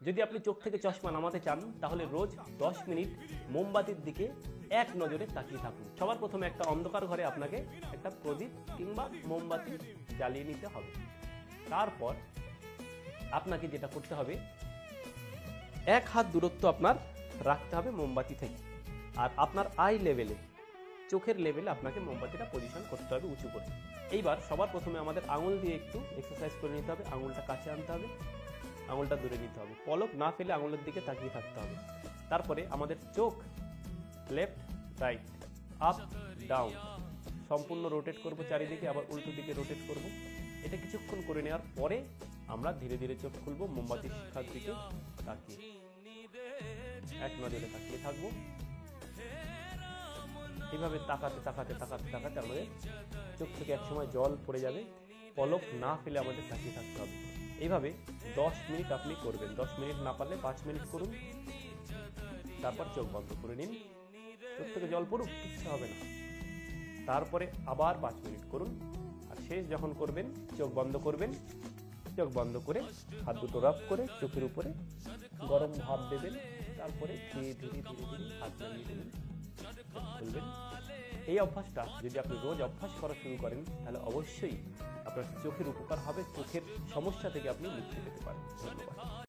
যদি আপনি চোখ থেকে চশমা নামাতে চান তাহলে রোজ 10 মিনিট মোমবাতির দিকে এক নজরে তাকিয়ে থাকুন। সবার প্রথমে একটা অন্ধকার ঘরে আপনাকে একটা প্রদীপ কিংবা মোমবাতি জ্বালিয়ে নিতে হবে। তারপর আপনাকে যেটা করতে হবে, 1 হাত দূরত্ব আপনার রাখতে হবে মোমবাতি থেকে, আর আপনার আই লেভেলে, চোখের লেভেলে আপনাকে মোমবাতিটা পজিশন করতে হবে উঁচু করে। এইবার সবার প্রথমে আমাদের আঙুল দিয়ে একটু এক্সারসাইজ করে নিতে হবে, আঙুলটা কাছে আনতে হবে, আঙুলটা দূরে নিতে হবে, পলক না ফেলে আঙুলের দিকে তাকিয়ে থাকতে হবে। তারপরে আমাদের চোখ লেফট রাইট আপ ডাউন সম্পূর্ণ রোটেট করব চারিদিকে, আবার উল্টো দিকে রোটেট করব। এটা কিছুক্ষণ করে নেওয়ার পরে আমরা ধীরে ধীরে চোখ খুলব, মোমবাতির শিখার দিকে তাকিয়ে এক নজরে তাকিয়ে থাকবো। এইভাবে তাকাতে তাকাতে তাকাতে তাকাতে আমাদের চোখ থেকে একসময় জল পড়ে যাবে, পলক না ফেলে আমাদের তাকিয়ে থাকতে হবে। এইভাবে 10 মিনিট আপনি করবেন। 10 মিনিট না পারলে 5 মিনিট করুন, তারপর চোখ বন্ধ করে নিন। চোখ থেকে জল পড়ুক, কিচ্ছু হবে না। তারপরে আবার 5 মিনিট করুন, আর শেষ যখন করবেন চোখ বন্ধ করবেন। চোখ বন্ধ করে হাত দুটো রাব করে চোখের উপরে গরম ভাব দেবেন, তারপরে ধীরে ধীরে ধীরে ধীরে হাত নামিয়ে দেবেন, খুলবেন। এই অভ্যাসটা যদি আপনি রোজ অভ্যাস করা শুরু করেন তাহলে অবশ্যই আপনার চোখের উপকার হবে, চোখের সমস্যা থেকে আপনি মুক্তি পেতে পারেন। ধন্যবাদ।